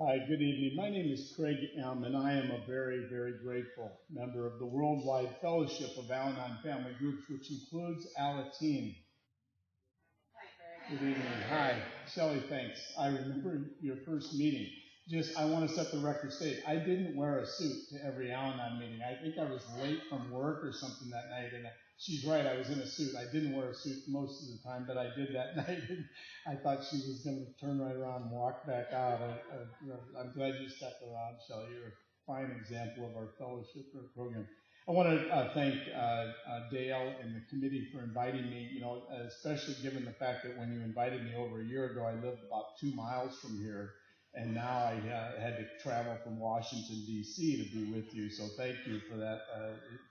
Hi, good evening. My name is Craig M., and I am a very, very grateful member of the Worldwide Fellowship of Al-Anon Family Groups, which includes Alateen. Good evening. Hi. Shelley, thanks. I remember your first meeting. I want to set the record straight. I didn't wear a suit to every Al-Anon meeting. I think I was late from work or something that night, and she's right, I was in a suit. I didn't wear a suit most of the time, but I did that night, and I thought she was going to turn right around and walk back out. I'm glad you stuck around, Shelley. You're a fine example of our fellowship program. I want to thank Dale and the committee for inviting me, especially given the fact that when you invited me over a year ago, I lived about 2 miles from here. And now I had to travel from Washington, D.C. to be with you. So thank you for that,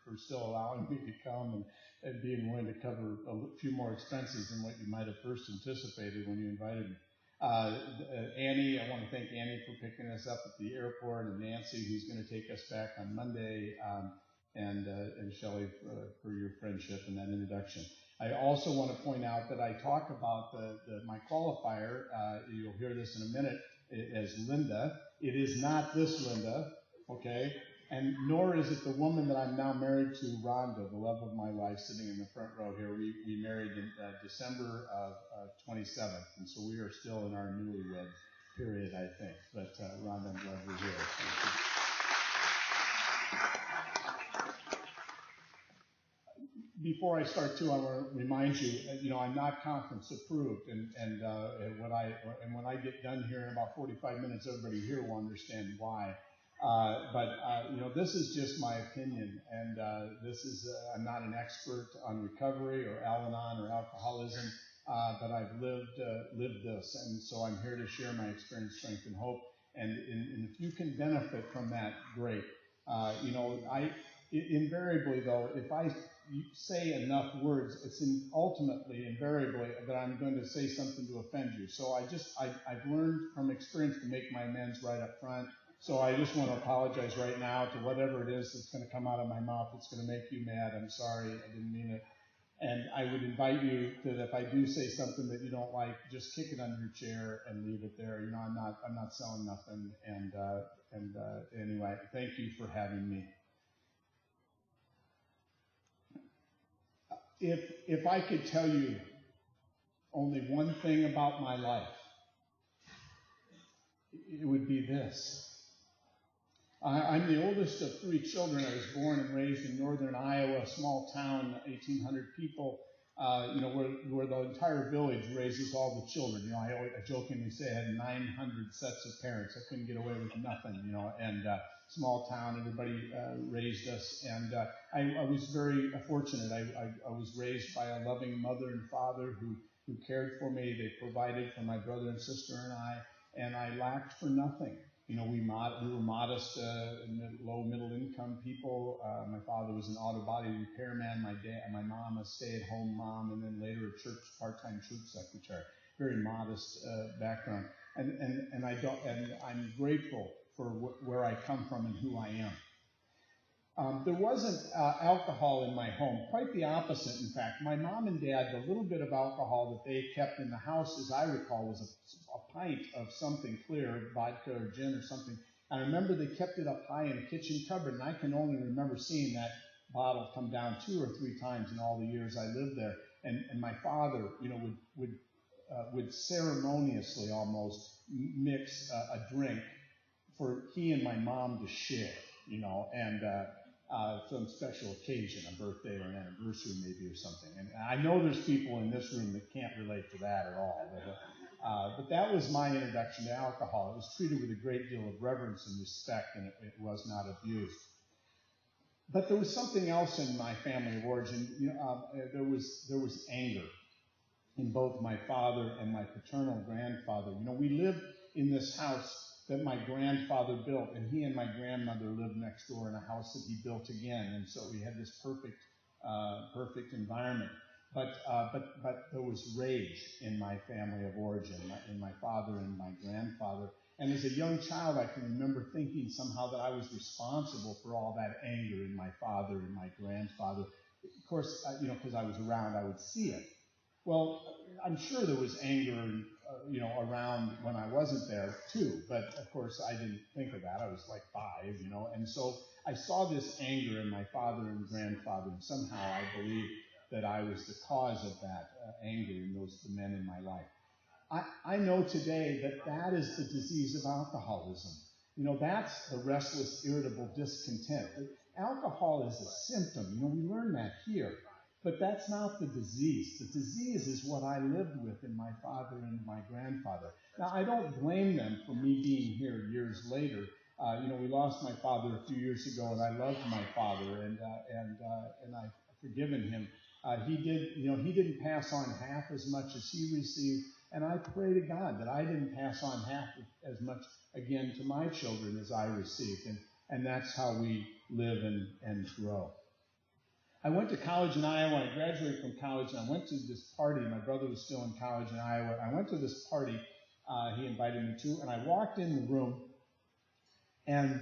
for still allowing me to come and being willing to cover a few more expenses than what you might have first anticipated when you invited me. Annie, I want to thank Annie for picking us up at the airport, and Nancy, who's going to take us back on Monday, and Shelley for your friendship and that introduction. I also want to point out that I talk about my qualifier, you'll hear this in a minute, as Linda. It is not this Linda, okay? And nor is it the woman that I'm now married to, Rhonda, the love of my life, sitting in the front row here. We married in December of 27th, and so we are still in our newlywed period, I think. But Rhonda, I'm glad we're here. Thank you. Before I start, too, I want to remind you, I'm not conference approved, and when I get done here in about 45 minutes, everybody here will understand why. But this is just my opinion, and I'm not an expert on recovery or Al-Anon or alcoholism, but I've lived this, and so I'm here to share my experience, strength, and hope. And if you can benefit from that, great. Invariably, though, if I say enough words, it's ultimately, invariably, that I'm going to say something to offend you. So I've learned from experience to make my amends right up front. So I just want to apologize right now to whatever it is that's going to come out of my mouth that's going to make you mad. I'm sorry, I didn't mean it. And I would invite you that if I do say something that you don't like, just kick it under your chair and leave it there. I'm not selling nothing. And anyway, thank you for having me. If I could tell you only one thing about my life, it would be this. I'm the oldest of 3 children. I was born and raised in northern Iowa, a small town, 1,800 people, where the entire village raises all the children. I jokingly say I had 900 sets of parents. I couldn't get away with nothing, and small town, everybody raised us. And I was very fortunate. I was raised by a loving mother and father who cared for me. They provided for my brother and sister and I lacked for nothing. We were modest, low middle income people. My father was an auto body repairman. My mom a stay-at-home mom, and then later a part-time church secretary. Very modest background, and I'm grateful for where I come from and who I am. There wasn't alcohol in my home. Quite the opposite, in fact. My mom and dad, the little bit of alcohol that they kept in the house, as I recall, was a pint of something clear, vodka or gin or something. I remember they kept it up high in a kitchen cupboard, and I can only remember seeing that bottle come down 2 or 3 times in all the years I lived there. And my father, would ceremoniously almost mix a drink for he and my mom to share, and some special occasion, a birthday or an anniversary maybe or something. And I know there's people in this room that can't relate to that at all. But that was my introduction to alcohol. It was treated with a great deal of reverence and respect, and it was not abused. But there was something else in my family of origin. There was anger in both my father and my paternal grandfather. We lived in this house that my grandfather built, and he and my grandmother lived next door in a house that he built again, and so we had this perfect environment. But there was rage in my family of origin, in my father and my grandfather. And as a young child, I can remember thinking somehow that I was responsible for all that anger in my father and my grandfather. Of course, because I was around, I would see it. Well, I'm sure there was anger around when I wasn't there too. But of course, I didn't think of that. I was like 5, and so I saw this anger in my father and grandfather, and somehow I believe that I was the cause of that anger in the men in my life. I know today that is the disease of alcoholism. That's the restless, irritable discontent. Alcohol is a symptom. We learn that here. But that's not the disease. The disease is what I lived with in my father and my grandfather. Now, I don't blame them for me being here years later. We lost my father a few years ago, and I loved my father, and I've forgiven him. He didn't pass on half as much as he received, and I pray to God that I didn't pass on half as much again to my children as I received, and that's how we live and grow. I went to college in Iowa. I graduated from college, and I went to this party. My brother was still in college in Iowa. I went to this party he invited me to, and I walked in the room, and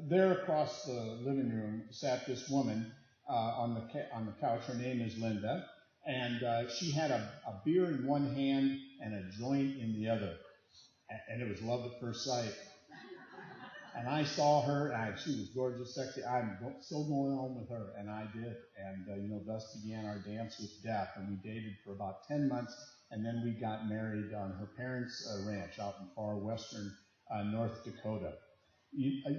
there across the living room sat this woman on the couch. Her name is Linda, and she had a beer in one hand and a joint in the other, and it was love at first sight. And I saw her, and she was gorgeous, sexy. I'm still going home with her, and I did. And, thus began our dance with death. And we dated for about 10 months, and then we got married on her parents' ranch out in far western North Dakota.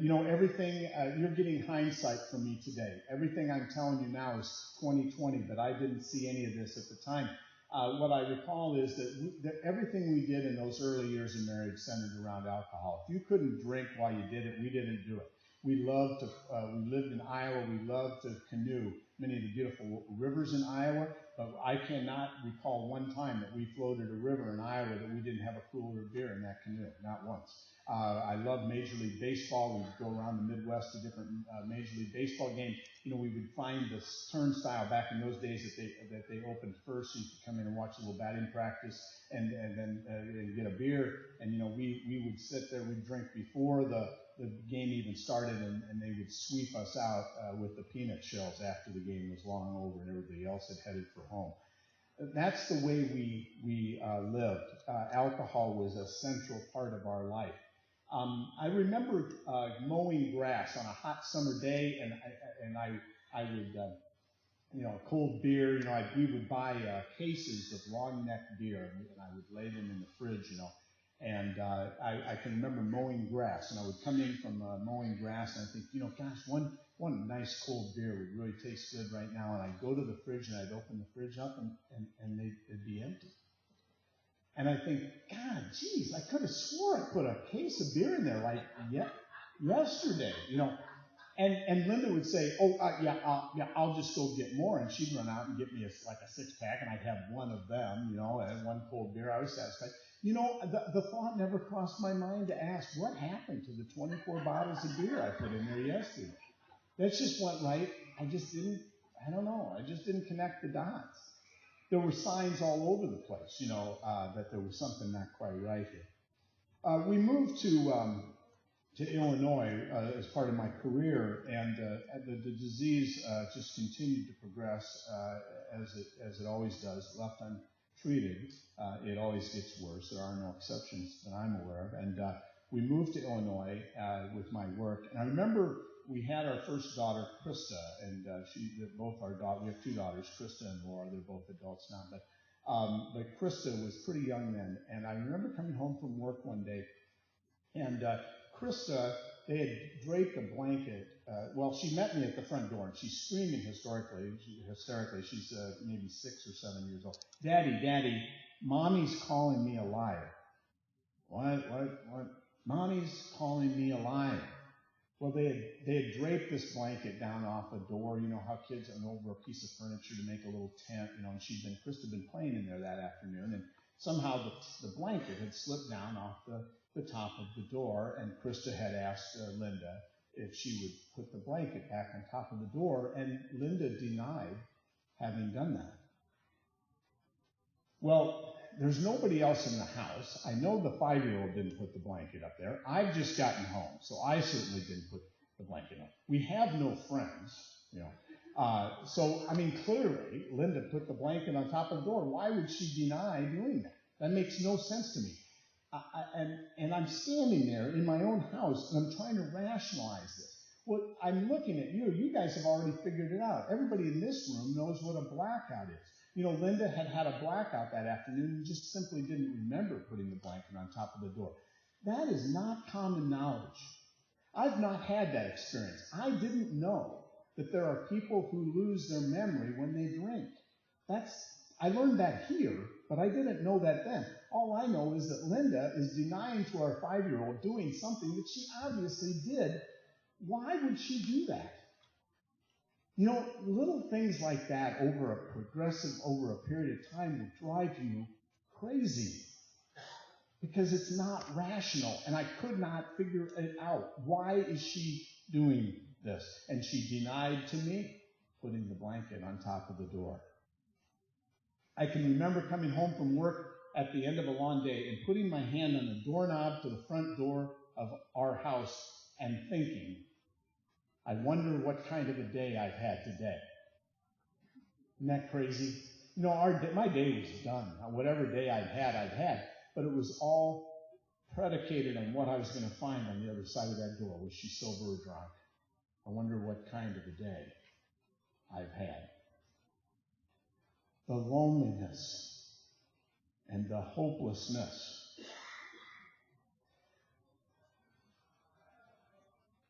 Everything, you're getting hindsight from me today. Everything I'm telling you now is 2020, but I didn't see any of this at the time. What I recall is that everything we did in those early years of marriage centered around alcohol. If you couldn't drink while you did it, we didn't do it. We lived in Iowa. We loved to canoe many of the beautiful rivers in Iowa, but I cannot recall one time that we floated a river in Iowa that we didn't have a cooler of beer in that canoe, not once. I love Major League Baseball. We would go around the Midwest to different Major League Baseball games. We would find this turnstile back in those days that they opened first, so you could come in and watch a little batting practice and then get a beer. And we would sit there, we'd drink before the game even started, and they would sweep us out with the peanut shells after the game was long over and everybody else had headed for home. That's the way we lived. Alcohol was a central part of our life. I remember mowing grass on a hot summer day, and I would, cold beer. We would buy cases of long neck beer, and I would lay them in the fridge, And I can remember mowing grass, and I would come in from mowing grass, and I think, gosh, one nice cold beer would really taste good right now. And I'd go to the fridge, and I'd open the fridge up, and it'd be empty. And I think, God, geez, I could have swore I put a case of beer in there like yesterday, And Linda would say, I'll just go get more. And she'd run out and get me a 6-pack, and I'd have one of them, and one cold beer. I was satisfied. The thought never crossed my mind to ask, what happened to the 24 bottles of beer I put in there yesterday? That just went right. I just didn't connect the dots. There were signs all over the place, that there was something not quite right here. We moved to Illinois as part of my career, and the disease just continued to progress as it always does. Left untreated, it always gets worse. There are no exceptions that I'm aware of. And we moved to Illinois with my work, and I remember we had our first daughter, Krista, and we have 2 daughters, Krista and Laura. They're both adults now, but Krista was pretty young then. And I remember coming home from work one day, and Krista, they had draped a blanket. She met me at the front door, and she's screaming hysterically. She's maybe 6 or 7 years old. Daddy, Mommy's calling me a liar. What? Mommy's calling me a liar. Well, they had draped this blanket down off a door. You know how kids are over a piece of furniture to make a little tent, and Krista had been playing in there that afternoon, and somehow the blanket had slipped down off the top of the door, and Krista had asked Linda if she would put the blanket back on top of the door, and Linda denied having done that. Well, there's nobody else in the house. I know the 5-year-old didn't put the blanket up there. I've just gotten home, so I certainly didn't put the blanket up. We have no friends, clearly, Linda put the blanket on top of the door. Why would she deny doing that? That makes no sense to me. And I'm standing there in my own house, and I'm trying to rationalize this. Well, I'm looking at you. You guys have already figured it out. Everybody in this room knows what a blackout is. Linda had a blackout that afternoon and just simply didn't remember putting the blanket on top of the door. That is not common knowledge. I've not had that experience. I didn't know that there are people who lose their memory when they drink. I learned that here, but I didn't know that then. All I know is that Linda is denying to our 5-year-old doing something that she obviously did. Why would she do that? Little things like that over a period of time will drive you crazy because it's not rational, and I could not figure it out. Why is she doing this? And she denied to me putting the blanket on top of the door. I can remember coming home from work at the end of a long day and putting my hand on the doorknob to the front door of our house and thinking, I wonder what kind of a day I've had today. Isn't that crazy? My day was done. Whatever day I'd had. But it was all predicated on what I was going to find on the other side of that door. Was she sober or drunk? I wonder what kind of a day I've had. The loneliness and the hopelessness.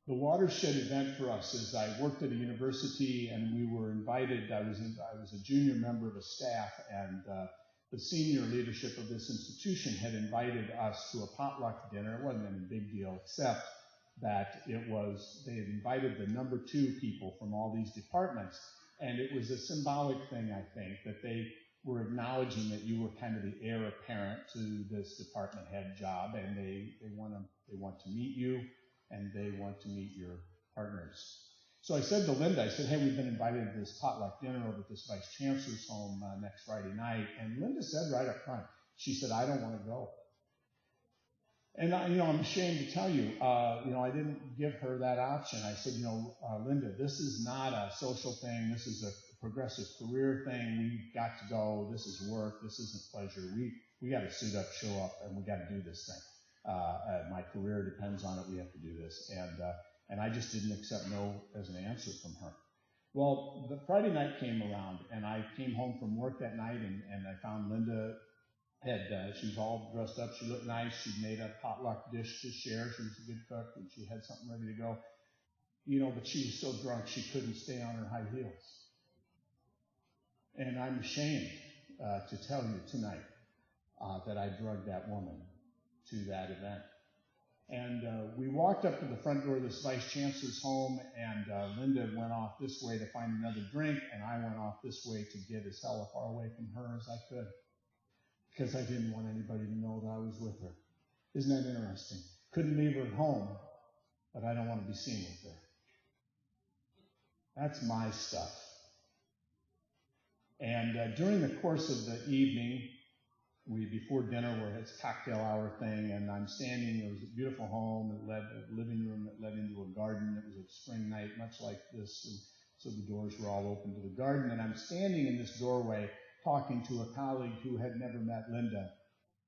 The watershed event for us is I worked at a university and we were invited. I was a junior member of a staff, and the senior leadership of this institution had invited us to a potluck dinner. It wasn't any big deal, except that they had invited the number 2 people from all these departments, and it was a symbolic thing, I think, that they were acknowledging that you were kind of the heir apparent to this department head job, and they want to meet you, and they want to meet your partners. So I said to Linda, hey, we've been invited to this potluck dinner over at this vice chancellor's home next Friday night. And Linda said right up front, she said, I don't want to go. And I'm ashamed to tell you, I didn't give her that option. I said, Linda, this is not a social thing. This is a progressive career thing. We've got to go. This is work. This isn't pleasure. We got to suit up, show up, and we got to do this thing. My career depends on it. We have to do this. And I just didn't accept no as an answer from her. Well, the Friday night came around, and I came home from work that night, and I found Linda she was all dressed up. She looked nice. She'd made a potluck dish to share. She was a good cook, and she had something ready to go. But she was so drunk she couldn't stay on her high heels. And I'm ashamed to tell you tonight that I drugged that woman to that event. And we walked up to the front door of this vice chancellor's home, and Linda went off this way to find another drink, and I went off this way to get as hell far away from her as I could, because I didn't want anybody to know that I was with her. Isn't that interesting? Couldn't leave her at home, but I don't want to be seen with her. That's my stuff. And during the course of the evening, before dinner, where it's cocktail hour thing, and I'm standing. There was a beautiful home that led a living room that led into a garden. It was a spring night, much like this, and so the doors were all open to the garden. And I'm standing in this doorway talking to a colleague who had never met Linda.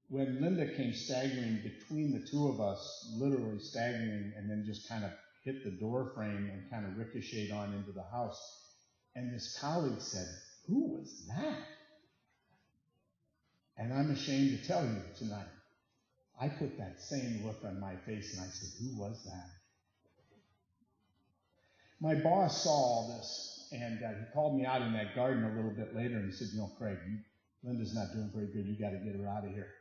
When Linda came staggering between the two of us, literally staggering, and then just kind of hit the door frame and kind of ricocheted on into the house. And this colleague said, "Who was that?" And I'm ashamed to tell you tonight, I put that same look on my face and I said, "Who was that?" My boss saw all this, and he called me out in that garden a little bit later and he said, "Craig, Linda's not doing very good. You got to get her out of here."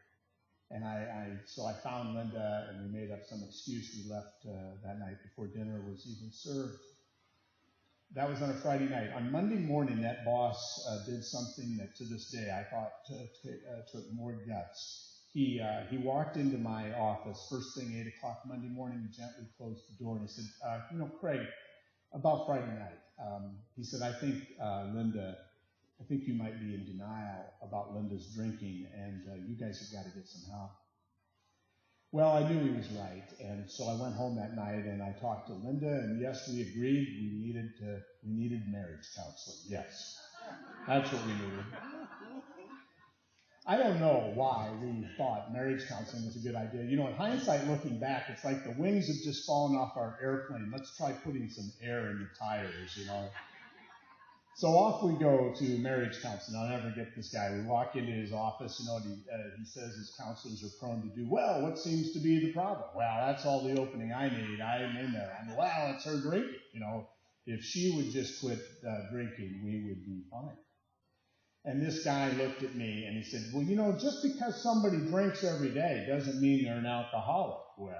And so I found Linda, and we made up some excuse. We left that night before dinner was even served. That was on a Friday night. On Monday morning, that boss did something that to this day I thought took more guts. He walked into my office first thing 8 o'clock Monday morning and gently closed the door, and he said, "Craig, about Friday night," he said, I think you might be in denial about Linda's drinking, and you guys have got to get some help." Well, I knew he was right, and so I went home that night and I talked to Linda, and yes, we agreed we needed marriage counseling. Yes, that's what we needed. I don't know why we thought marriage counseling was a good idea. You know, in hindsight, looking back, it's like the wings have just fallen off our airplane. Let's try putting some air in the tires, you know. So off we go to marriage counseling. I'll never get this guy. We walk into his office, you know, and he says his counselors are prone to do, well, what seems to be the problem? Well, that's all the opening I need. I'm in there. Well, it's her drinking. You know, if she would just quit drinking, we would be fine. And this guy looked at me and he said, well, you know, just because somebody drinks every day doesn't mean they're an alcoholic. Well,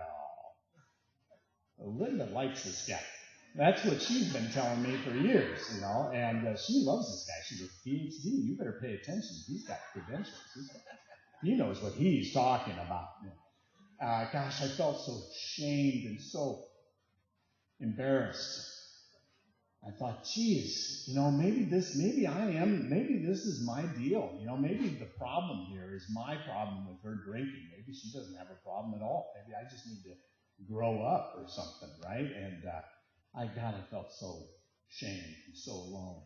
Linda likes this guy. That's what she's been telling me for years, you know, and she loves this guy. She's a PhD. You better pay attention. He's got credentials. He knows what he's talking about. Gosh, I felt so shamed and so embarrassed. I thought, geez, you know, maybe this is my deal. You know, maybe the problem here is my problem with her drinking. Maybe she doesn't have a problem at all. Maybe I just need to grow up or something, right? And I felt so shamed and so alone.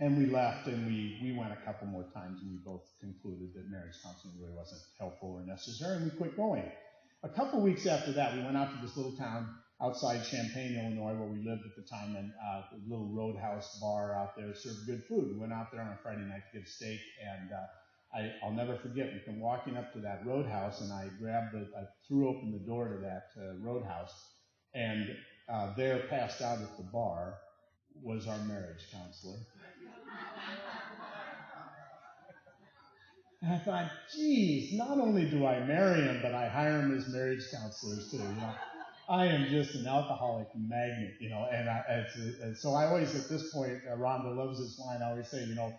And we left, and we went a couple more times, and we both concluded that marriage counseling really wasn't helpful or necessary, and we quit going. A couple weeks after that, we went out to this little town outside Champaign, Illinois, where we lived at the time, and a little roadhouse bar out there served good food. We went out there on a Friday night to get a steak, and I'll never forget, we came walking up to that roadhouse, and I threw open the door to that roadhouse, and there, passed out at the bar, was our marriage counselor. And I thought, geez, not only do I marry him, but I hire him as marriage counselors too. You know, I am just an alcoholic magnet, you know. And so I always, at this point, Rhonda loves this line. I always say, you know,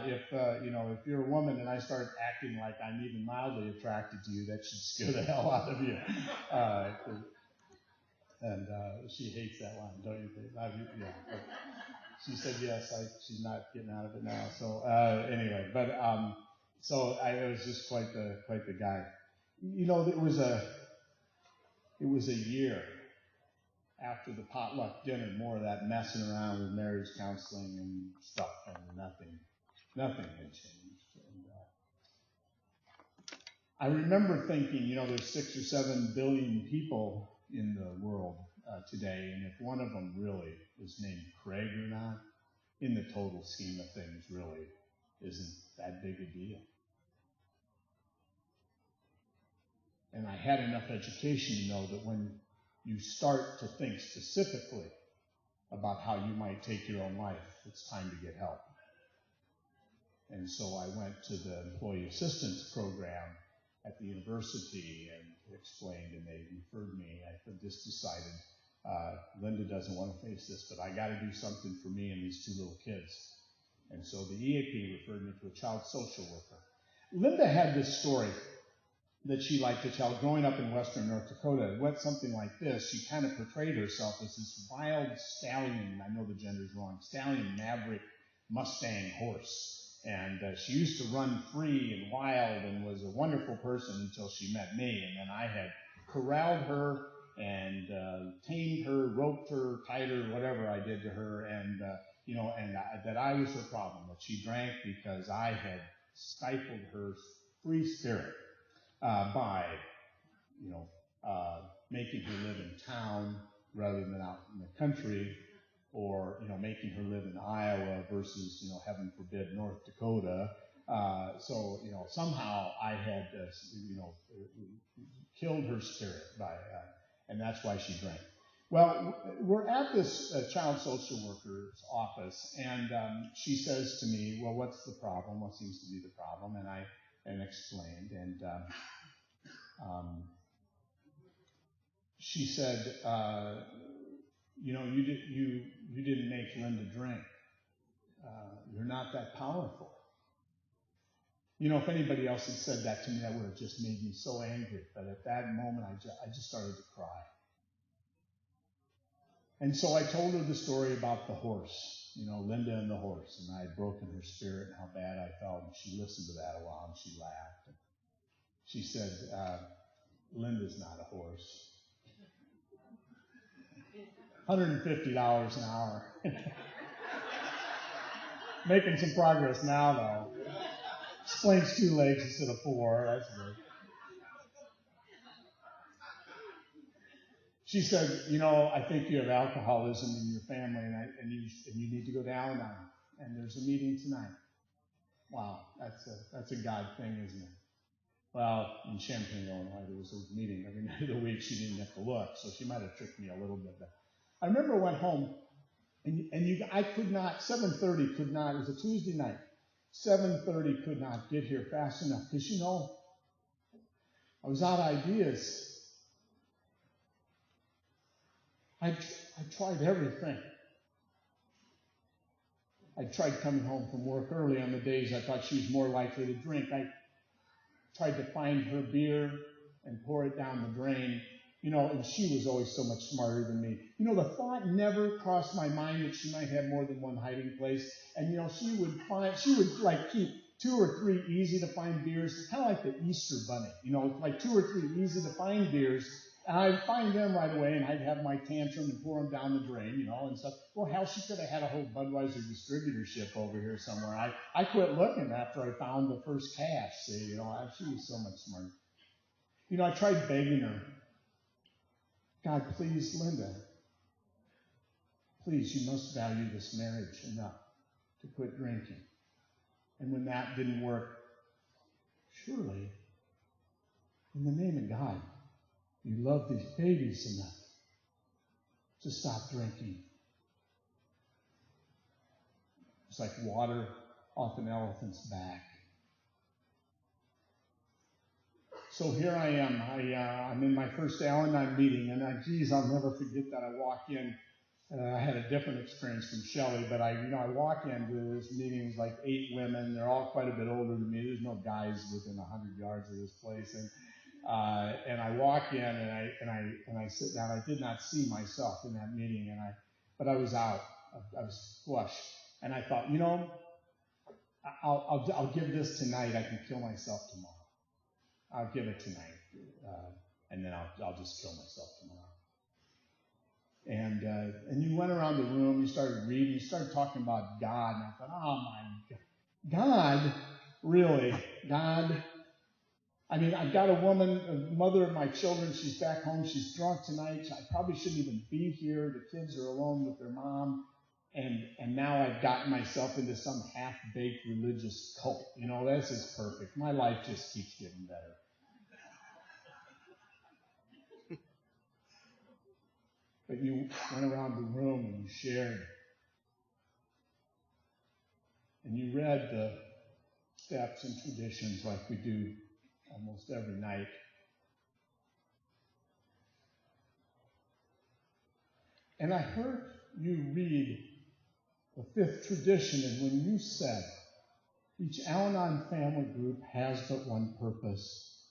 if you're a woman and I start acting like I'm even mildly attracted to you, that should scare the hell out of you. And she hates that line, don't you think? Yeah. She said yes. She's not getting out of it now. So anyway, but so I was just quite the guy. You know, it was a year after the potluck dinner, more of that messing around with marriage counseling and stuff, and nothing had changed. And I remember thinking, you know, there's 6 or 7 billion people in the world today, and if one of them really is named Craig or not, in the total scheme of things, really isn't that big a deal. And I had enough education to know that when you start to think specifically about how you might take your own life, it's time to get help. And so I went to the employee assistance program at the university and explained, and they referred me. I just decided, Linda doesn't want to face this, but I got to do something for me and these 2 little kids. And so the EAP referred me to a child social worker. Linda had this story that she liked to tell. Growing up in western North Dakota, it went something like this. She kind of portrayed herself as this wild stallion, I know the gender's wrong, stallion, maverick, Mustang horse. And she used to run free and wild and was a wonderful person until she met me. And then I had corralled her and tamed her, roped her, tied her, whatever I did to her. And, that I was her problem, that she drank because I had stifled her free spirit by, making her live in town rather than out in the country, or, making her live in Iowa versus, heaven forbid, North Dakota. So somehow I had, killed her spirit and that's why she drank. Well, we're at this child social worker's office, and she says to me, well, what's the problem? What seems to be the problem? And I explained, and she said, you didn't make Linda drink. You're not that powerful. If anybody else had said that to me, that would have just made me so angry. But at that moment, I just started to cry. And so I told her the story about the horse, Linda and the horse, and I had broken her spirit and how bad I felt. And she listened to that a while, and she laughed. And she said, Linda's not a horse. $150 an hour. Making some progress now, though. Explains 2 legs instead of 4. That's good. She said, I think you have alcoholism in your family, and you need to go to Al-Anon. And there's a meeting tonight. Wow, that's a God thing, isn't it? Well, in Champaign, Illinois, there was a meeting every night of the week. She didn't have to look, so she might have tricked me a little bit. But I remember I went home, I could not, 7:30 could not, it was a Tuesday night, 7:30 could not get here fast enough, because, I was out of ideas. I tried everything. I tried coming home from work early on the days I thought she was more likely to drink. I tried to find her beer and pour it down the drain, and she was always so much smarter than me. The thought never crossed my mind that she might have more than one hiding place. And, she would like keep 2 or 3 easy to find beers, kind of like the Easter bunny, like 2 or 3 easy to find beers. And I'd find them right away, and I'd have my tantrum and pour them down the drain, and stuff. Well, hell, she could have had a whole Budweiser distributorship over here somewhere. I quit looking after I found the first cache. See, she was so much smarter. I tried begging her, God, please, Linda, please, you must value this marriage enough to quit drinking. And when that didn't work, surely, in the name of God, you love these babies enough to stop drinking. It's like water off an elephant's back. So here I am. I'm in my first Al-Anon meeting, and I'll never forget that. I walk in. I had a different experience from Shelley, but I walk into this meeting. There's like 8 women. They're all quite a bit older than me. There's no guys within 100 yards of this place, and I walk in and I sit down. I did not see myself in that meeting, but I was out. I was flushed, and I thought, I'll give this tonight. I can kill myself tomorrow. I'll give it tonight, and then I'll just kill myself tomorrow. And you went around the room. You started reading. You started talking about God, and I thought, oh my God, God, really, God. I mean, I've got a woman, a mother of my children. She's back home. She's drunk tonight. I probably shouldn't even be here. The kids are alone with their mom. And now I've gotten myself into some half-baked religious cult. This is perfect. My life just keeps getting better. But you went around the room and you shared. And you read the steps and traditions like we do almost every night. And I heard you read the 5th tradition, and when you said, each Al-Anon family group has but one purpose,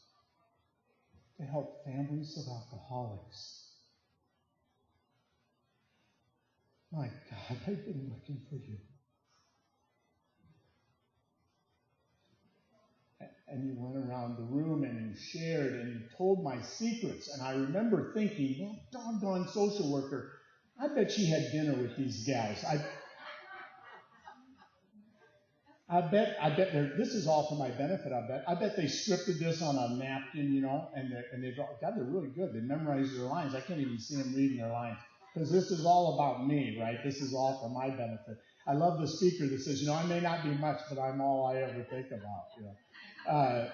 to help families of alcoholics. My God, I've been looking for you. And you went around the room and you shared and you told my secrets. And I remember thinking, that doggone social worker, I bet she had dinner with these gals. I bet this is all for my benefit, I bet they scripted this on a napkin, and they've, God, they're really good. They memorized their lines. I can't even see them reading their lines. Because this is all about me, right? This is all for my benefit. I love the speaker that says, I may not be much, but I'm all I ever think about,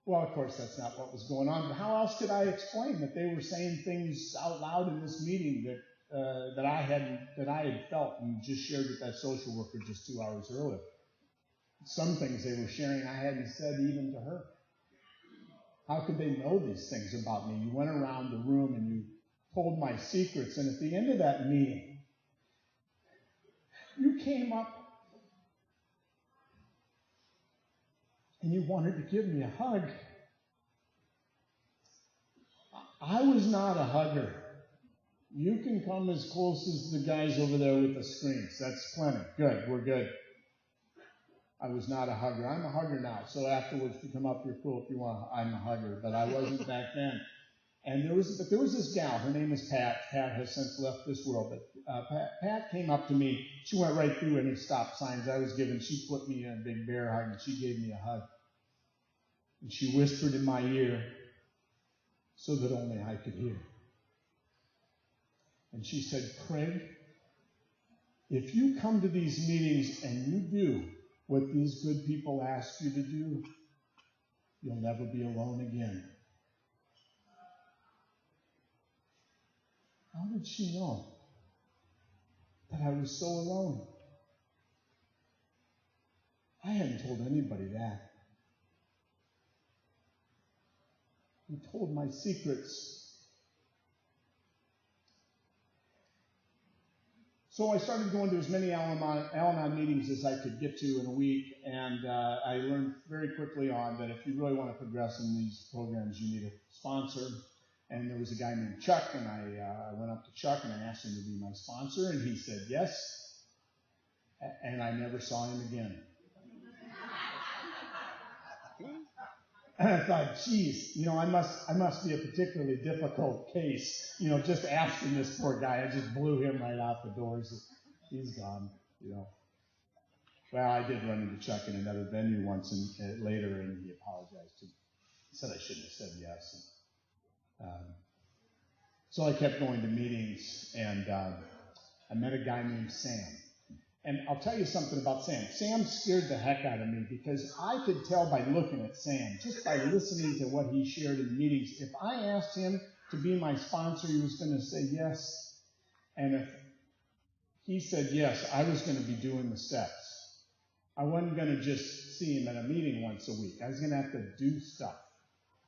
Well, of course, that's not what was going on. But how else could I explain that they were saying things out loud in this meeting that I had felt and just shared with that social worker just 2 hours earlier? Some things they were sharing I hadn't said even to her. How could they know these things about me? You went around the room and you told my secrets, and at the end of that meeting, you came up and you wanted to give me a hug. I was not a hugger. You can come as close as the guys over there with the screens. That's plenty. Good, we're good. I was not a hugger. I'm a hugger now. So afterwards, to come up, you're cool if you want. I'm a hugger, but I wasn't back then. And there was this gal. Her name is Pat. Pat has since left this world. But Pat came up to me. She went right through any stop signs I was given. She put me in a big bear hug, and she gave me a hug. And she whispered in my ear so that only I could hear. And she said, Craig, if you come to these meetings and you do what these good people ask you to do, you'll never be alone again. How did she know that I was so alone? I hadn't told anybody that. He told my secrets. So I started going to as many Al-Anon meetings as I could get to in a week, and I learned very quickly on that if you really want to progress in these programs, you need a sponsor. And there was a guy named Chuck, and I went up to Chuck and I asked him to be my sponsor, and he said yes, and I never saw him again. And I thought, geez, I must be a particularly difficult case, just asking this poor guy. I just blew him right out the doors. He's gone, Well, I did run into Chuck in another venue once and later, and he apologized to me. He said I shouldn't have said yes. So I kept going to meetings, and I met a guy named Sam. And I'll tell you something about Sam. Sam scared the heck out of me because I could tell by looking at Sam, just by listening to what he shared in the meetings, if I asked him to be my sponsor, he was going to say yes. And if he said yes, I was going to be doing the steps. I wasn't going to just see him at a meeting once a week. I was going to have to do stuff.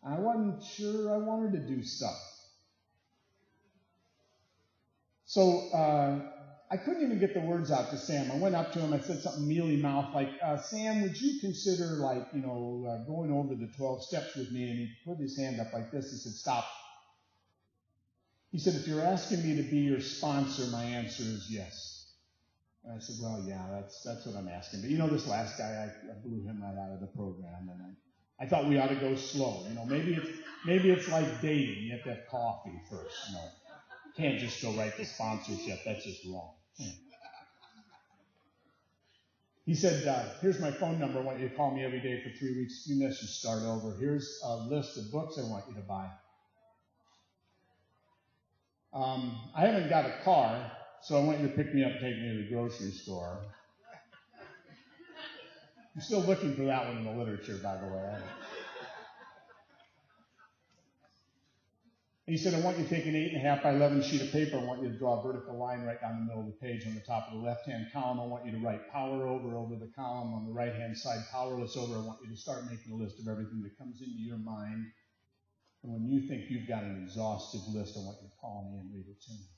I wasn't sure I wanted to do stuff. So I couldn't even get the words out to Sam. I went up to him. I said something mealy-mouthed like, Sam, would you consider, going over the 12 steps with me? And he put his hand up like this. He said, stop. He said, if you're asking me to be your sponsor, my answer is yes. And I said, well, yeah, that's what I'm asking. But this last guy, I blew him right out of the program. And I thought we ought to go slow. Maybe it's like dating. You have to have coffee first. You can't just go right to sponsorship. That's just wrong. He said, here's my phone number. I want you to call me every day for 3 weeks. If you miss, you start over. Here's a list of books I want you to buy. I haven't got a car, so I want you to pick me up and take me to the grocery store. I'm still looking for that one in the literature, by the way. And he said, I want you to take an 8.5 by 11 sheet of paper. I want you to draw a vertical line right down the middle of the page on the top of the left-hand column. I want you to write power over the column. On the right-hand side, powerless over. I want you to start making a list of everything that comes into your mind. And when you think you've got an exhaustive list, I want you to call me and read it to me.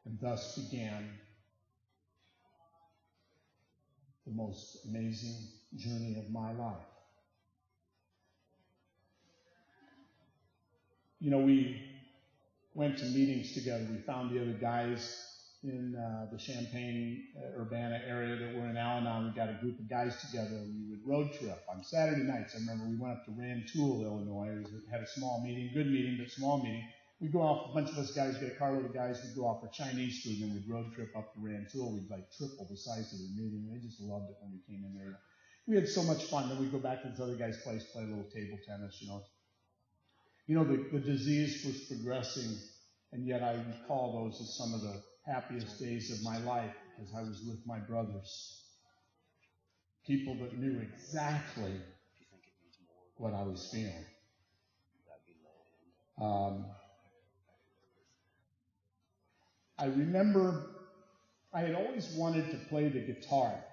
And thus began the most amazing journey of my life. We went to meetings together. We found the other guys in the Champaign-Urbana area that were in Al-Anon. We got a group of guys together, and we would road trip on Saturday nights. I remember we went up to Rantoul, Illinois. We had a small meeting, good meeting, but small meeting. We'd go off, a bunch of us guys, get a carload of guys, we'd go off for Chinese food, and then we'd road trip up to Rantoul. We'd triple the size of the meeting. They just loved it when we came in there. We had so much fun. Then we'd go back to this other guy's place, play a little table tennis, the disease was progressing, and yet I recall those as some of the happiest days of my life as I was with my brothers. People that knew exactly what I was feeling. I remember I had always wanted to play the guitar.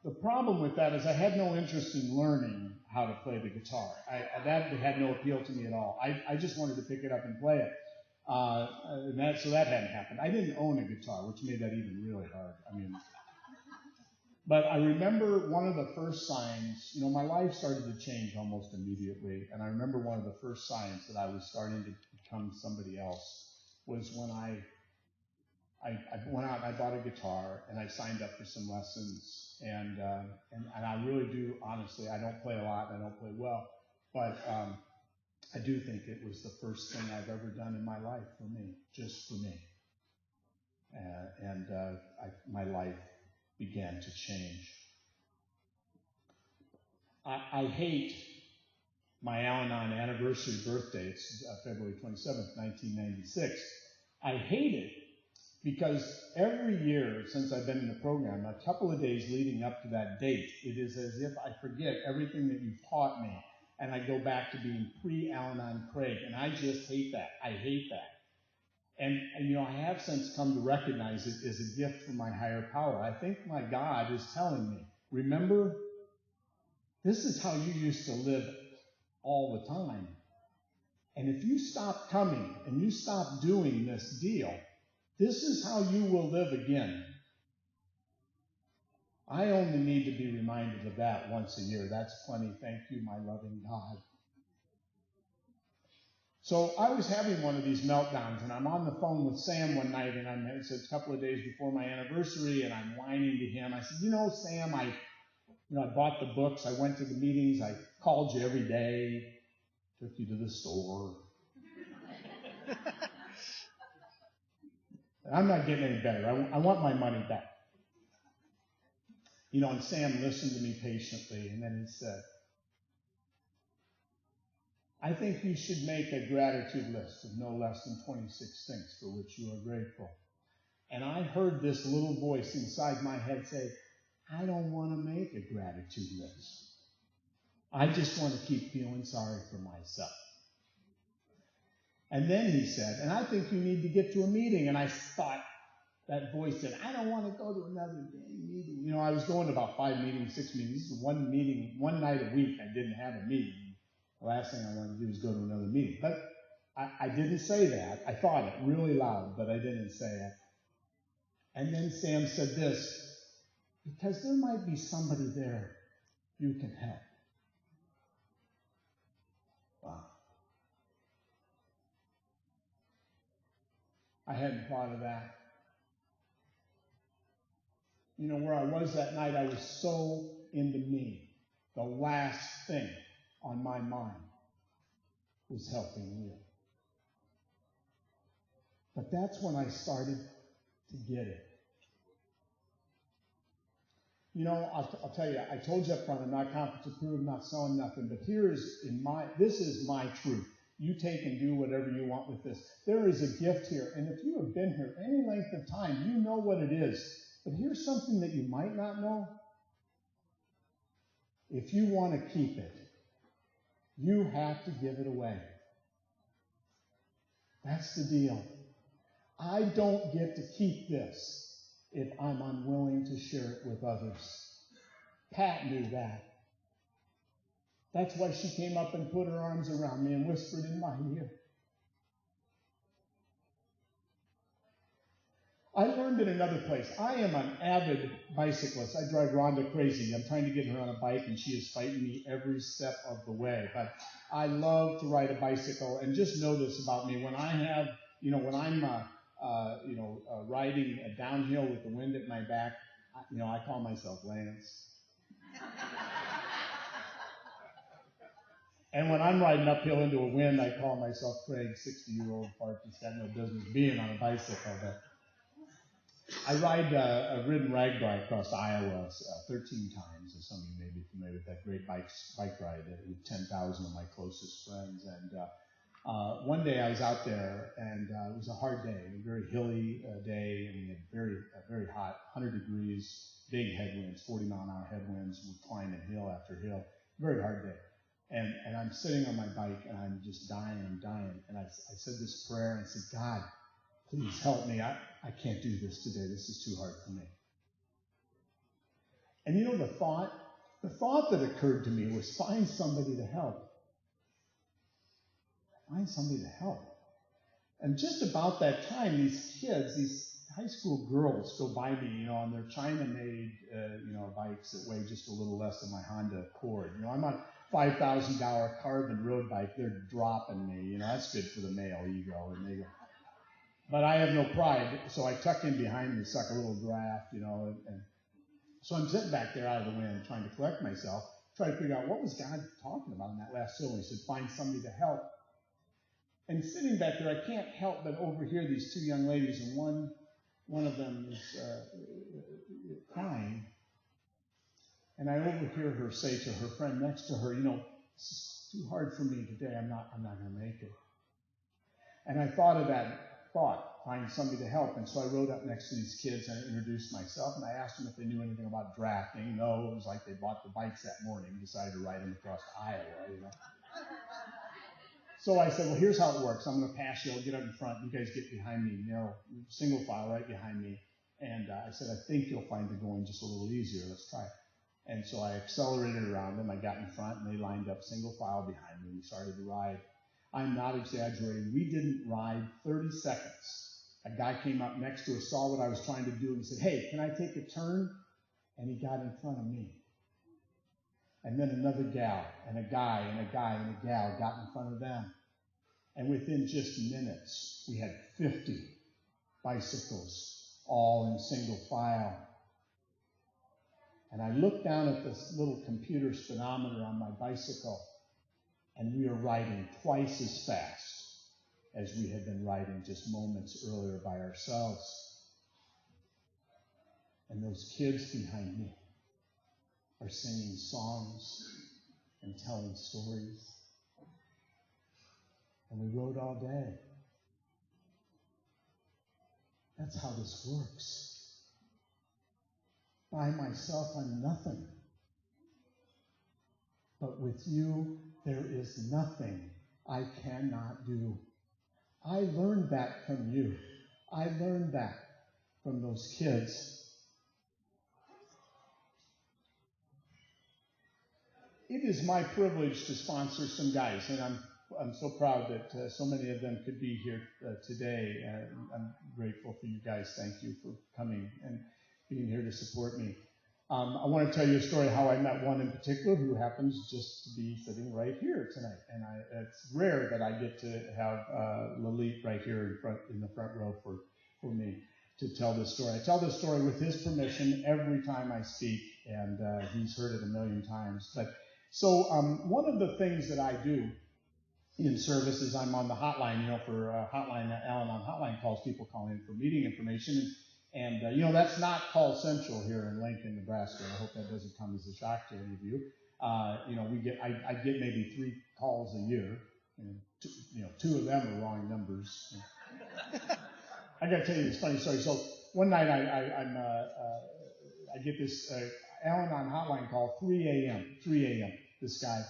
The problem with that is I had no interest in learning how to play the guitar. That had no appeal to me at all. I just wanted to pick it up and play it. So that hadn't happened. I didn't own a guitar, which made that even really hard. But I remember one of the first signs, my life started to change almost immediately. And I remember one of the first signs that I was starting to become somebody else was when I went out and I bought a guitar and I signed up for some lessons. And I really do, honestly, I don't play a lot, I don't play well, but I do think it was the first thing I've ever done in my life for me, just for me. My life began to change. I hate my Al-Anon anniversary birthday. It's February 27th, 1996. I hate it because every year since I've been in the program, a couple of days leading up to that date, it is as if I forget everything that you've taught me, and I go back to being pre-Al-Anon Craig, and I just hate that. I hate that. And I have since come to recognize it as a gift from my higher power. I think my God is telling me, remember, this is how you used to live all the time. And if you stop coming and you stop doing this deal, this is how you will live again. I only need to be reminded of that once a year. That's plenty. Thank you, my loving God. So I was having one of these meltdowns, and I'm on the phone with Sam one night, and it's a couple of days before my anniversary, and I'm whining to him. I said, Sam, I bought the books, I went to the meetings, I called you every day, took you to the store. I'm not getting any better. I want my money back. And Sam listened to me patiently, and then he said, I think you should make a gratitude list of no less than 26 things for which you are grateful. And I heard this little voice inside my head say, I don't want to make a gratitude list. I just want to keep feeling sorry for myself. And then he said, and I think you need to get to a meeting. And I thought, that voice said, I don't want to go to another meeting. I was going to about 5 meetings, 6 meetings. This is one meeting, one night a week. I didn't have a meeting. The last thing I wanted to do was go to another meeting. But I didn't say that. I thought it really loud, but I didn't say it. And then Sam said this, because there might be somebody there you can help. Wow. I hadn't thought of that. Where I was that night, I was so into me. The last thing on my mind was helping you. But that's when I started to get it. I'll tell you, I told you up front, I'm not conference approved, not selling nothing, but this is my truth. You take and do whatever you want with this. There is a gift here, and if you have been here any length of time, you know what it is. But here's something that you might not know. If you want to keep it, you have to give it away. That's the deal. I don't get to keep this if I'm unwilling to share it with others. Pat knew that. That's why she came up and put her arms around me and whispered in my ear. I learned in another place. I am an avid bicyclist. I drive Rhonda crazy. I'm trying to get her on a bike, and she is fighting me every step of the way. But I love to ride a bicycle. And just know this about me. When I have, when I'm, riding downhill with the wind at my back, I call myself Lance. And when I'm riding uphill into a wind, I call myself Craig, 60-year-old fart that's got no business being on a bicycle. But I ride a ridden ragdoll across Iowa 13 times, as some of you may be familiar with that great bike ride with 10,000 of my closest friends. And one day I was out there, and it was a hard day, a very hilly day, and we had very hot, 100 degrees, big headwinds, 40-mile-an-hour headwinds. We're climbing hill after hill, very hard day. And I'm sitting on my bike, and I'm just dying. And I said this prayer, and I said, God, please help me. I can't do this today. This is too hard for me. And the thought that occurred to me was find somebody to help. Find somebody to help. And just about that time, these kids, these high school girls go by me, on their China-made, bikes that weigh just a little less than my Honda Accord. I'm on $5,000 carbon road bike. They're dropping me. That's good for the male ego. And they go, but I have no pride, so I tuck in behind me, suck a little draft, and so I'm sitting back there out of the wind, trying to collect myself, trying to figure out what was God talking about in that last syllable. He said, find somebody to help. And sitting back there, I can't help but overhear these two young ladies, and one one of them is crying, and I overhear her say to her friend next to her, it's too hard for me today. I'm not going to make it. And I thought of that thought, find somebody to help. And so I rode up next to these kids and I introduced myself, and I asked them if they knew anything about drafting. No, it was like they bought the bikes that morning, decided to ride them across Iowa, So I said, well, here's how it works. I'm going to pass you. I'll get up in front. You guys get behind me, single file right behind me. And I said, I think you'll find the going just a little easier. Let's try it. And so I accelerated around them. I got in front, and they lined up single file behind me. We started to ride. I'm not exaggerating. We didn't ride 30 seconds. A guy came up next to us, saw what I was trying to do, and said, hey, can I take a turn? And he got in front of me. And then another gal, and a guy, and a guy, and a gal got in front of them. And within just minutes, we had 50 bicycles, all in single file. And I looked down at this little computer speedometer on my bicycle, and we were riding twice as fast as we had been riding just moments earlier by ourselves. And those kids behind me are singing songs and telling stories. And we rode all day. That's how this works. By myself, I'm nothing. But with you, there is nothing I cannot do. I learned that from you. I learned that from those kids. It is my privilege to sponsor some guys, and I'm so proud that so many of them could be here today. I'm grateful for you guys. Thank you for coming and being here to support me. I want to tell you a story how I met one in particular who happens just to be sitting right here tonight. And it's rare that I get to have Lalit right here in the front row for me to tell this story. I tell this story with his permission every time I speak, and he's heard it a million times. So one of the things that I do in service is I'm on the hotline, for hotline, Al-Anon hotline calls, people calling in for meeting information. And that's not call central here in Lincoln, Nebraska. I hope that doesn't come as a shock to any of you. I get maybe 3 calls a year. And 2 of them are wrong numbers. I got to tell you this funny story. So one night I get this Al-Anon hotline call, 3 a.m. This guy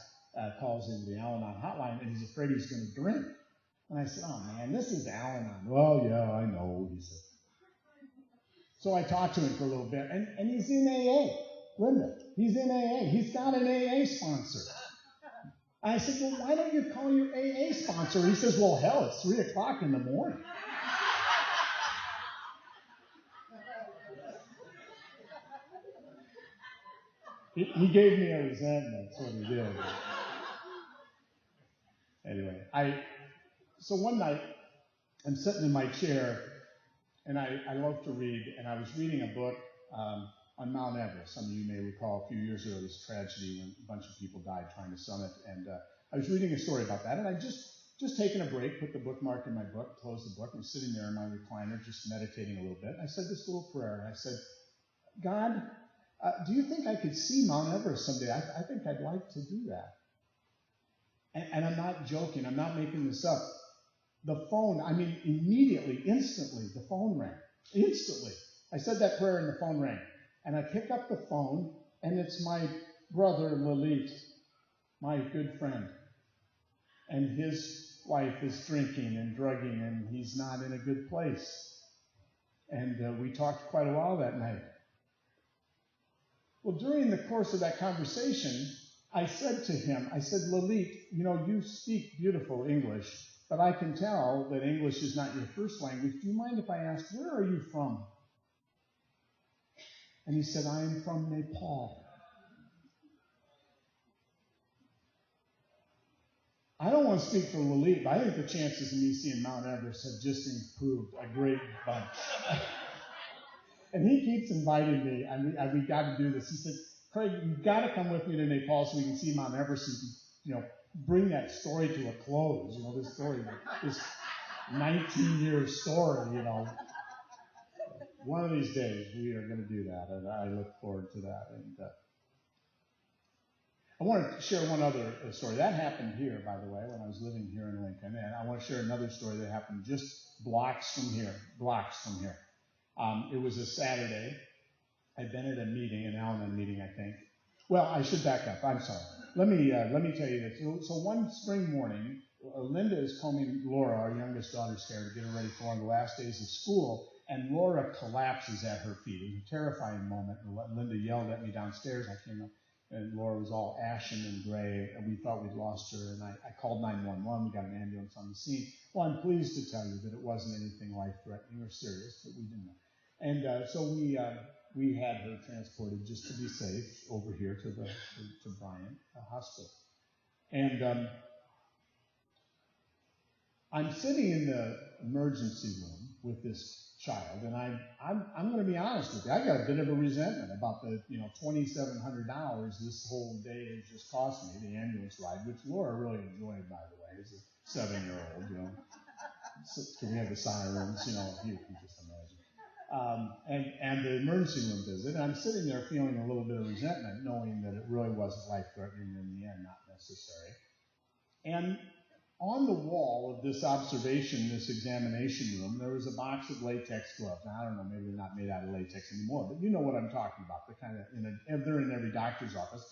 calls in the Al-Anon hotline, and he's afraid he's going to drink. And I said, oh, man, this is Al-Anon. Well, yeah, I know, he said. So I talked to him for a little bit, and he's in AA, Linda. He's in AA. He's got an AA sponsor. I said, well, why don't you call your AA sponsor? He says, well, hell, it's 3 o'clock in the morning. He gave me a resentment. That's what he did. Anyway, so one night, I'm sitting in my chair, and I love to read, and I was reading a book on Mount Everest. Some of you may recall a few years ago this tragedy when a bunch of people died trying to summit, and I was reading a story about that, and I just taken a break, put the bookmark in my book, closed the book, and sitting there in my recliner just meditating a little bit. I said this little prayer, and I said, God, do you think I could see Mount Everest someday? I think I'd like to do that. And I'm not joking. I'm not making this up. The phone, immediately, instantly, the phone rang. Instantly. I said that prayer and the phone rang. And I pick up the phone, and it's my brother, Lalit, my good friend. And his wife is drinking and drugging, and he's not in a good place. And we talked quite a while that night. Well, during the course of that conversation, I said to him, Lalit, you speak beautiful English, but I can tell that English is not your first language. Do you mind if I ask, where are you from? And he said, I am from Nepal. I don't want to speak for Lalit, but I think the chances of me seeing Mount Everest have just improved a great bunch. And he keeps inviting me, and we got to do this. He said, Craig, you've got to come with me to Nepal so we can see Mount Everest and bring that story to a close. This story, this 19-year story, One of these days we are going to do that, and I look forward to that. And I want to share one other story. That happened here, by the way, when I was living here in Lincoln. And I want to share another story that happened just blocks from here. It was a Saturday. I'd been at a meeting, an Al-Anon meeting, I think. Well, I should back up. I'm sorry. Let me tell you this. So one spring morning, Linda is combing Laura, our youngest daughter's hair, to get her ready for one of the last days of school, and Laura collapses at her feet. It was a terrifying moment. Linda yelled at me downstairs. I came up, and Laura was all ashen and gray, and we thought we'd lost her. And I called 911. We got an ambulance on the scene. Well, I'm pleased to tell you that it wasn't anything life-threatening or serious, but we didn't know. And so we had her transported just to be safe over here to Bryant Hospital. And I'm sitting in the emergency room with this child, and I'm going to be honest with you. I got a bit of a resentment about the $2,700 this whole day has just cost me, the ambulance ride, which Laura really enjoyed, by the way, as a 7-year-old. So we have the sirens, you can just imagine. And the emergency room visit, and I'm sitting there feeling a little bit of resentment, knowing that it really wasn't life-threatening in the end, not necessary. And on the wall of this this examination room, there was a box of latex gloves. Now, I don't know, maybe they're not made out of latex anymore, but you know what I'm talking about. They're kind of, they're in every doctor's office.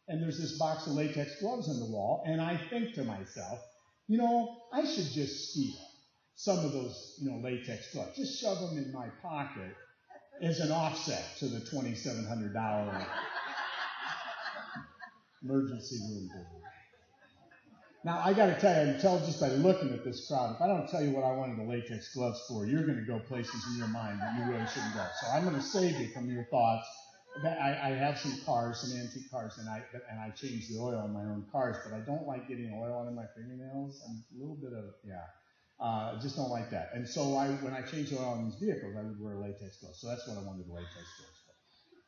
And there's this box of latex gloves on the wall, and I think to myself, I should just steal some of those, latex gloves. Just shove them in my pocket as an offset to the $2,700 emergency room visit. Now, I got to tell you, I can tell just by looking at this crowd, if I don't tell you what I wanted the latex gloves for, you're going to go places in your mind that you really shouldn't go. So I'm going to save you from your thoughts. I have some antique cars, and I change the oil in my own cars, but I don't like getting oil on my fingernails. I'm a little bit of, I just don't like that. And so when I change the oil on these vehicles, I would wear latex gloves. So that's what I wanted the latex gloves for.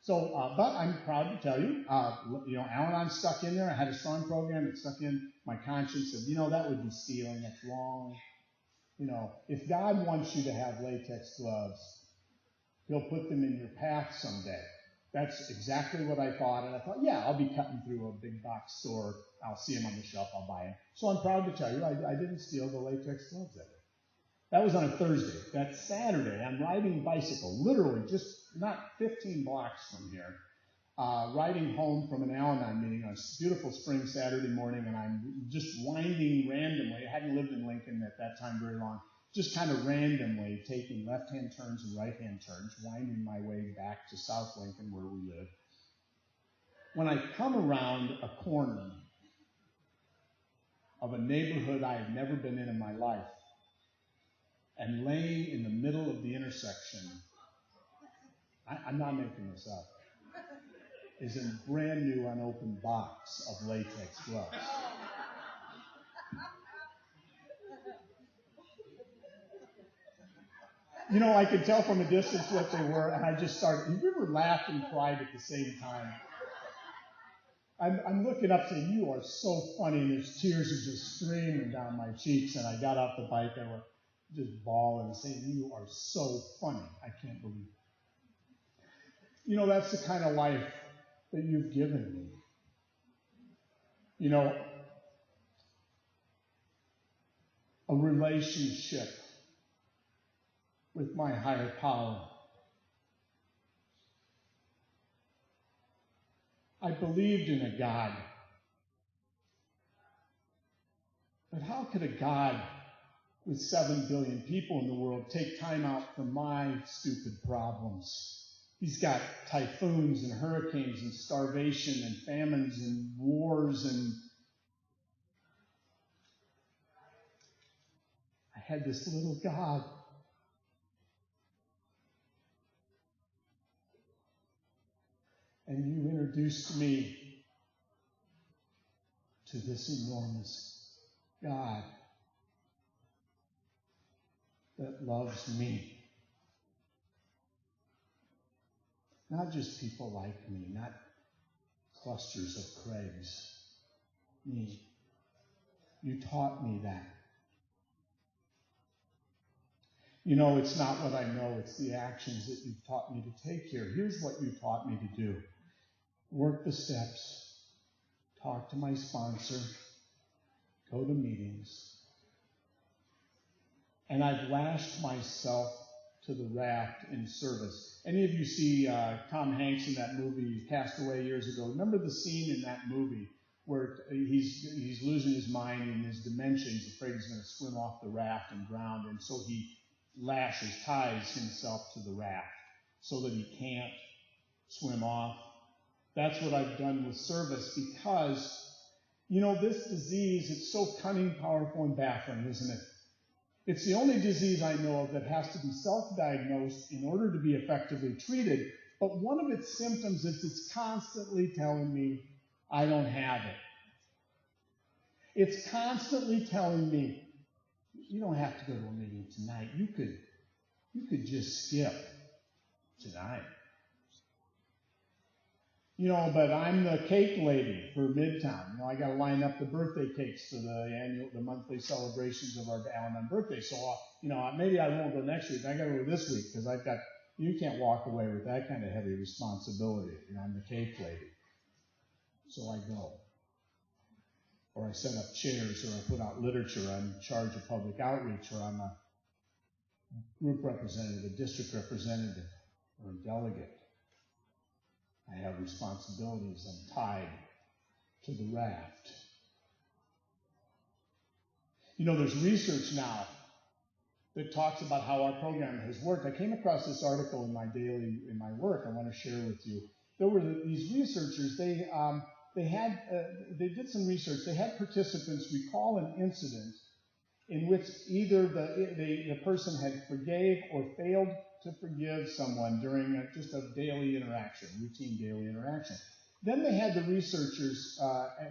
So, but I'm proud to tell you, Al-Anon stuck in there. I had a strong program that stuck in. My conscience said, that would be stealing. That's wrong. If God wants you to have latex gloves, He'll put them in your path someday. That's exactly what I thought. And I thought, I'll be cutting through a big box store. I'll see them on the shelf. I'll buy them. So I'm proud to tell you, I didn't steal the latex gloves that day. That was on a Thursday. That Saturday, I'm riding a bicycle, literally just not 15 blocks from here, riding home from an Al-Anon meeting on a beautiful spring Saturday morning, and I'm just winding randomly. I hadn't lived in Lincoln at that time very long, just kind of randomly taking left-hand turns and right-hand turns, winding my way back to South Lincoln where we live. When I come around a corner of a neighborhood I had never been in my life, and laying in the middle of the intersection, I'm not making this up, is a brand new unopened box of latex gloves. I could tell from a distance what they were, and I just started. Have you ever laughed and cried at the same time? I'm looking up saying, you are so funny, and there's tears are just streaming down my cheeks, and I got off the bike, I went just bawling and saying, you are so funny. I can't believe it. That's the kind of life that you've given me. A relationship with my higher power. I believed in a God. But how could a God with 7 billion people in the world take time out for my stupid problems? He's got typhoons and hurricanes and starvation and famines and wars, and I had this little God. And you introduced me to this enormous God that loves me. Not just people like me, not clusters of Craigs. Me. You taught me that. It's not what I know, it's the actions that you've taught me to take here. Here's what you taught me to do. Work the steps, talk to my sponsor, go to meetings. And I've lashed myself to the raft in service. Any of you see Tom Hanks in that movie, Cast Away, years ago? Remember the scene in that movie where he's losing his mind and his dementia. He's afraid he's going to swim off the raft and drown, and so he ties himself to the raft so that he can't swim off. That's what I've done with service because, this disease, it's so cunning, powerful, and baffling, isn't it? It's the only disease I know of that has to be self-diagnosed in order to be effectively treated. But one of its symptoms is it's constantly telling me I don't have it. It's constantly telling me, you don't have to go to a meeting tonight. You could just skip tonight. But I'm the cake lady for Midtown. I got to line up the birthday cakes for the monthly celebrations of our Al-Anon birthday. So, maybe I won't go next week. I got to go this week because you can't walk away with that kind of heavy responsibility. I'm the cake lady. So I go. Or I set up chairs, or I put out literature. I'm in charge of public outreach, or I'm a group representative, a district representative, or a delegate. I have responsibilities. I'm tied to the raft. There's research now that talks about how our program has worked. I came across this article in my work I want to share with you. There were these researchers, they did some research. They had participants recall an incident in which either the person had forgave or failed to forgive someone during just a daily interaction, routine daily interaction. Then they had the researchers,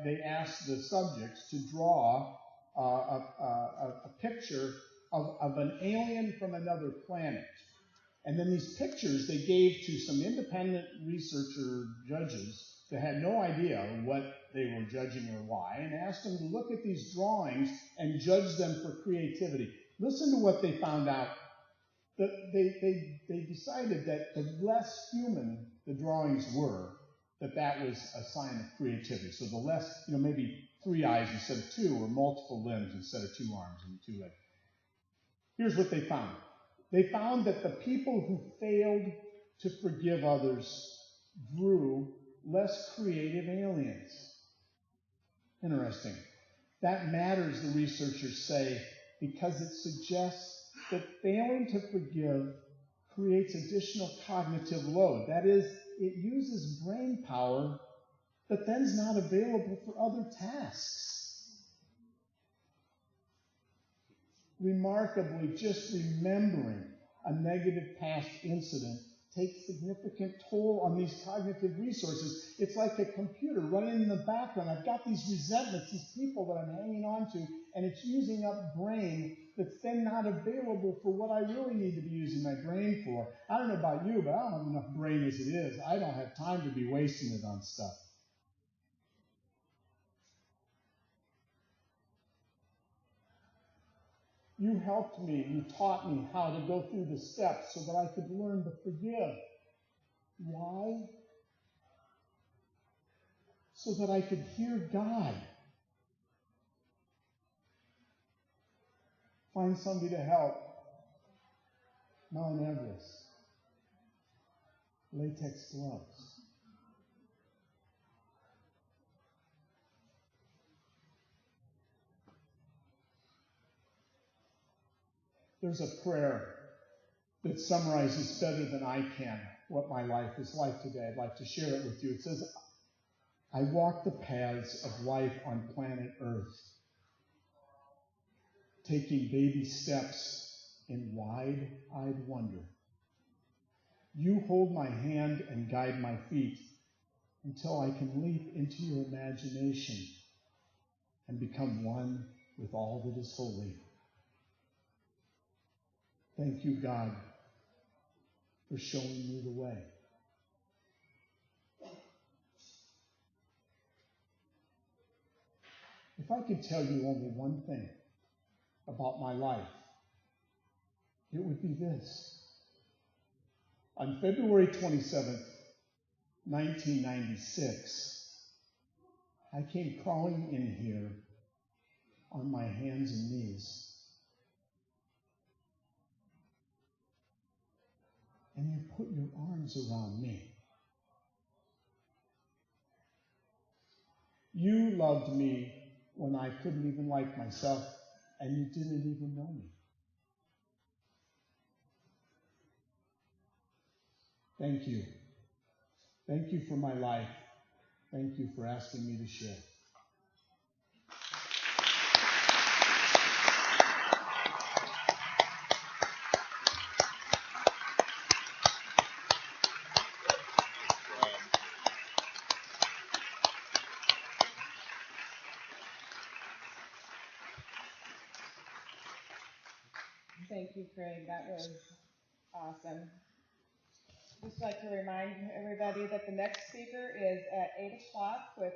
they asked the subjects to draw a picture of an alien from another planet. And then these pictures they gave to some independent researcher judges that had no idea what they were judging or why, and asked them to look at these drawings and judge them for creativity. Listen to what they found out. They decided that the less human the drawings were, that was a sign of creativity. So the less, maybe 3 eyes instead of 2, or multiple limbs instead of 2 arms and 2 legs. Here's what they found. They found that the people who failed to forgive others grew less creative aliens. Interesting. That matters, the researchers say, because it suggests that failing to forgive creates additional cognitive load. That is, it uses brain power that then's not available for other tasks. Remarkably, just remembering a negative past incident takes significant toll on these cognitive resources. It's like a computer running in the background. I've got these resentments, these people that I'm hanging on to, and it's using up brain that's then not available for what I really need to be using my brain for. I don't know about you, but I don't have enough brain as it is. I don't have time to be wasting it on stuff. You helped me, you taught me how to go through the steps so that I could learn to forgive. Why? So that I could hear God. Find somebody to help. Mount Everest. Latex gloves. There's a prayer that summarizes better than I can what my life is like today. I'd like to share it with you. It says, I walk the paths of life on planet Earth, taking baby steps in wide-eyed wonder. You hold my hand and guide my feet until I can leap into your imagination and become one with all that is holy. Thank you, God, for showing me the way. If I could tell you only one thing about my life, it would be this. On February 27th, 1996, I came crawling in here on my hands and knees. And you put your arms around me. You loved me when I couldn't even like myself, and you didn't even know me. Thank you. Thank you for my life. Thank you for asking me to share. Thank you, Craig. That was awesome. Just like to remind everybody that the next speaker is at 8 o'clock with